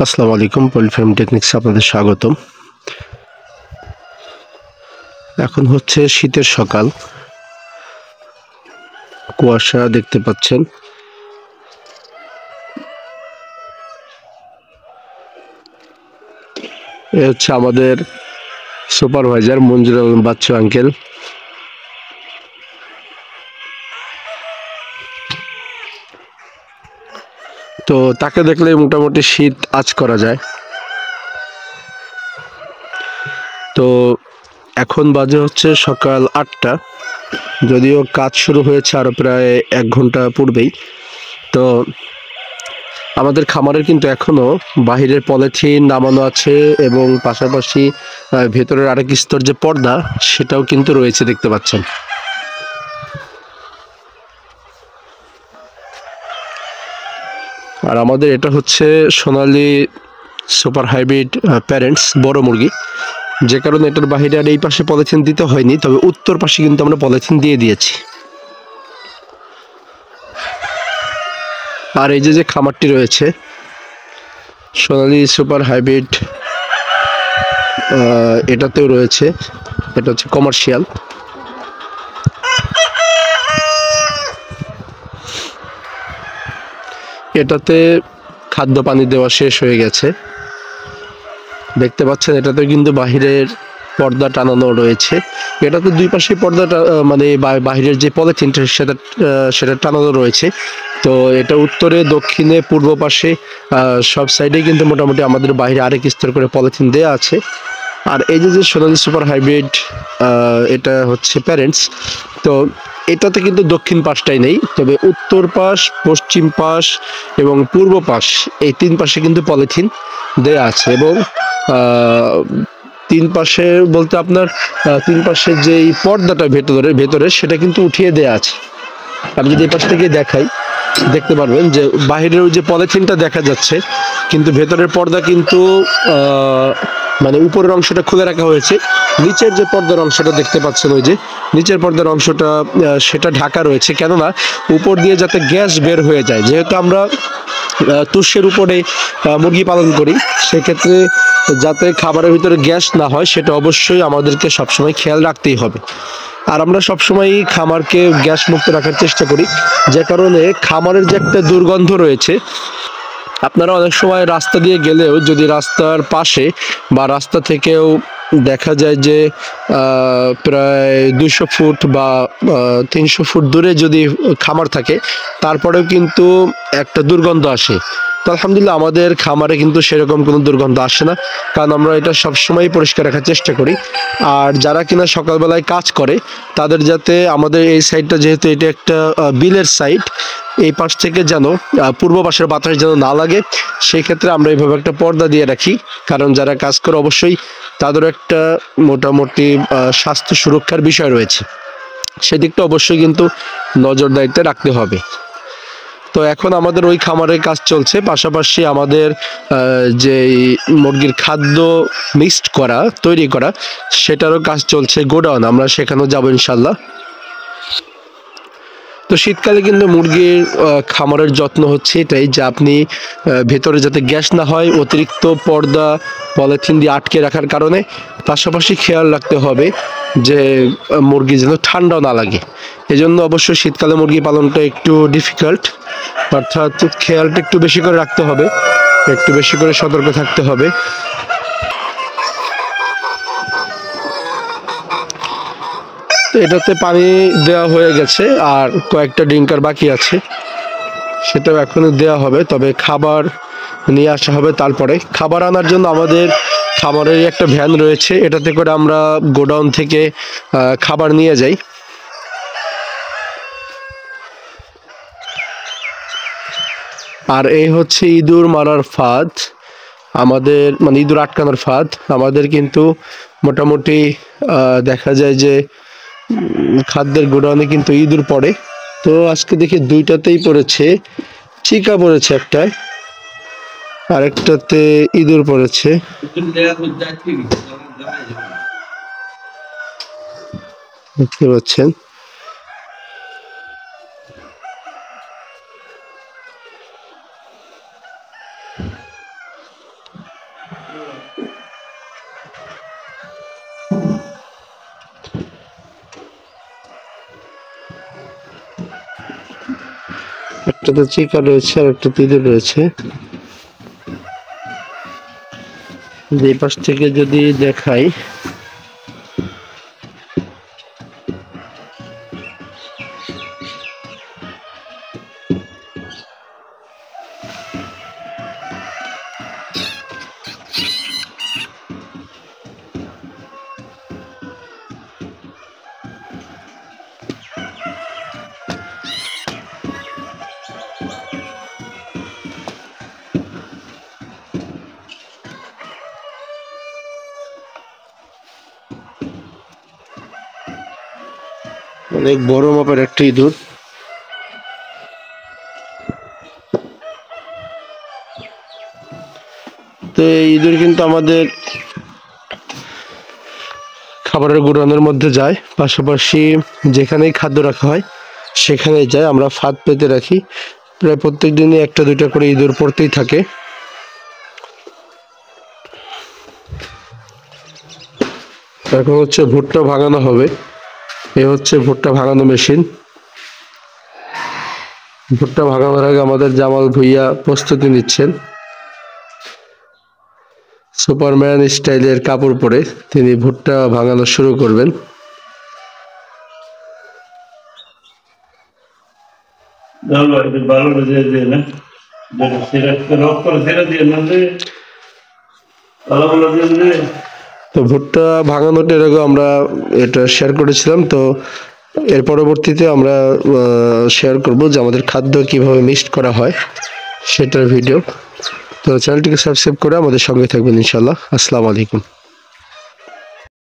আসসালামু আলাইকুম, পলিফার্ম টেকনিক্স আপনাদের স্বাগতম। এখন হচ্ছে শীতের সকাল, কুয়াশা দেখতে পাচ্ছেন। এ হচ্ছে আমাদের সুপারভাইজার মঞ্জুর আলম বাচ্চু আঙ্কেল। তো তাকে দেখলে মোটামুটি শীত আঁচ করা যায়। তো এখন বাজে হচ্ছে সকাল 8টা, যদিও কাজ শুরু হয়েছে আরো প্রায় 1 ঘন্টা পূর্বেই। তো আমাদের খামারের কিন্তু এখনো বাহিরের পলিথিন নামানো আছে এবং পাশাপাশি ভেতরের আরেক স্তর যে পর্দা সেটাও কিন্তু রয়েছে, দেখতে পাচ্ছেন। আর আমাদের এটা হচ্ছে সোনালী সুপার হাইব্রিড প্যারেন্টস বড় মুরগি, যে কারণে এটার বাহিরে আর এই পাশে পলিথিন দিতে হয়নি, তবে উত্তর পাশে কিন্তু আমরা পলিথিন দিয়ে দিয়েছি। আর এই যে খামারটি রয়েছে সোনালী সুপার হাইব্রিড, এটাতেও রয়েছে, এটা হচ্ছে কমার্শিয়াল। এটাতে খাদ্য পানি দেওয়া শেষ হয়ে গেছে, দেখতে পাচ্ছেন। এটাতে কিন্তু বাহিরের পর্দা টানানো রয়েছে। এটাতে দুই পাশে পর্দাটা মানে বাহিরের যে পলিথিনটা সেটা টানানো রয়েছে। তো এটা উত্তরে, দক্ষিণে, পূর্ব পাশে সব সাইডে কিন্তু মোটামুটি আমাদের বাইরে আরেক স্তর করে পলিথিন দেওয়া আছে। আর এই যে সোনালী সুপার হাইব্রিড, এটা হচ্ছে প্যারেন্টস। তো এটাতে কিন্তু দক্ষিণ পাশটাই নেই, তবে উত্তর পাশ, পশ্চিম পাশ এবং পূর্ব পাশ, এই 3 পাশে কিন্তু পলিথিন দেয়া আছে। এবং তিন পাশে বলতে আপনার 3 পাশের যেই পর্দাটা ভেতরে সেটা কিন্তু উঠিয়ে দেয়া আছে। আমি যদি এই পাশ থেকে দেখাই, দেখতে পারবেন যে বাহিরের ওই যে পলিথিনটা দেখা যাচ্ছে, কিন্তু ভেতরের পর্দা কিন্তু মানে উপরের অংশটা খুলে রাখা হয়েছে। নিচের যে পর্দার অংশটা দেখতে পাচ্ছেন, ওই যে নিচের পর্দার অংশটা সেটা ঢাকা রয়েছে, কেননা উপর দিয়ে যাতে গ্যাস বের হয়ে যায়। যেহেতু আমরা তুষের উপরে মুরগি পালন করি, সেক্ষেত্রে যাতে খাবারের ভিতরে গ্যাস না হয় সেটা অবশ্যই আমাদেরকে সবসময় খেয়াল রাখতেই হবে। আর আমরা সবসময় খামারকে গ্যাস মুক্ত রাখার চেষ্টা করি, যে কারণে খামারের যে একটা দুর্গন্ধ রয়েছে, আপনারা অনেক সময় রাস্তা দিয়ে গেলেও যদি রাস্তার পাশে বা রাস্তা থেকেও দেখা যায় যে প্রায় 200 ফুট বা 300 ফুট দূরে যদি খামার থাকে, তারপরেও কিন্তু একটা দুর্গন্ধ আসে। তো আলহামদুলিল্লাহ আমাদের খামারে কিন্তু সেরকম কোনো দুর্গন্ধ আসে না, কারণ আমরা এটা সবসময় পরিষ্কার রাখার চেষ্টা করি। আর যারা কিনা সকালবেলায় কাজ করে, তাদের যাতে আমাদের এই সাইডটা, যেহেতু এটা একটা বিলের সাইড, এই পাশ থেকে যেন পূর্ব পাশের বাতাস যেন না লাগে, সেই ক্ষেত্রে আমরা এইভাবে একটা পর্দা দিয়ে রাখি। কারণ যারা কাজ করে অবশ্যই তাদের একটা মোটামুটি স্বাস্থ্য সুরক্ষার বিষয় রয়েছে, সেদিকটা অবশ্যই কিন্তু নজরদারিতে রাখতে হবে। তো এখন আমাদের ওই খামারের কাজ চলছে, পাশাপাশি আমাদের যে মুরগির খাদ্য মিক্সড করা, তৈরি করা, সেটারও কাজ চলছে। গোডাউন, আমরা সেখানেও যাবো ইনশাল্লাহ। তো শীতকালে কিন্তু মুরগির খামারের যত্ন হচ্ছে এটাই, যে আপনি ভেতরে যাতে গ্যাস না হয় অতিরিক্ত পর্দা পলিথিন দিয়ে আটকে রাখার কারণে, পাশাপাশি খেয়াল রাখতে হবে যে মুরগি যেন ঠান্ডা না লাগে। এজন্য অবশ্যই শীতকালে মুরগি পালনটা একটু ডিফিকাল্ট, অর্থাৎ খেয়ালটা একটু বেশি করে রাখতে হবে, একটু বেশি করে সতর্ক থাকতে হবে। তো এটাতে পানি দেওয়া হয়ে গেছে, আর কয়েকটা ড্রিঙ্কার বাকি আছে, সেটাও এখনই দেওয়া হবে। তবে খাবার নিয়ে আসা হবে তারপরে। খাবার আনার জন্য আমাদের খাবারের একটা ভ্যান রয়েছে, এটাতে করে আমরা গোডাউন থেকে খাবার নিয়ে যাই। আর এই হচ্ছে ইঁদুর মারার ফাঁদ আমাদের, মানে ইঁদুর আটকানোর ফাঁদ আমাদের। কিন্তু মোটামুটি দেখা যায় যে খাদ্যের গোডাউনে কিন্তু ইঁদুর পড়ে। তো আজকে দেখি 2টাতেই পড়েছে, চিকা পড়েছে একটায়, আরেকটাতে ইঁদুর পড়েছে। দেখতে পাচ্ছেন। একটাতে চিকা রয়েছে আর একটা ইঁদুর রয়েছে। যে পাশ থেকে যদি দেখাই, অনেক বড় মাপের একটা ইঁদুর। তো এই ইঁদুর কিন্তু আমাদের খাবারের গুদামের মধ্যে যায়, পাশাপাশি যেখানেই খাদ্য রাখা হয় সেখানেই যায়। আমরা ফাঁদ পেতে রাখি, প্রায় প্রত্যেক দিনই একটা দুইটা করে ইঁদুর পড়তেই থাকে। এখন হচ্ছে ভুট্টা ভাঙানো হবে। এ হচ্ছে ভুট্টা ভাঙানো মেশিন। ভুট্টা ভাঙানোর আগে আমাদের জামাল ভুইয়া প্রস্তুতি নিচ্ছেন। সুপারম্যান স্টাইলের কাপড় পরে তিনি ভুট্টা ভাঙানো শুরু করবেন। তো ভুট্টা ভাঙানোটা এরকম আমরা এটা শেয়ার করেছিলাম। তো এর পরবর্তীতে আমরা শেয়ার করব যে আমাদের খাদ্য কিভাবে মিক্সড করা হয় সেটার ভিডিও। তো চ্যানেলটিকে সাবস্ক্রাইব করে আমাদের সঙ্গে থাকবেন ইনশাআল্লাহ। আসসালামু আলাইকুম।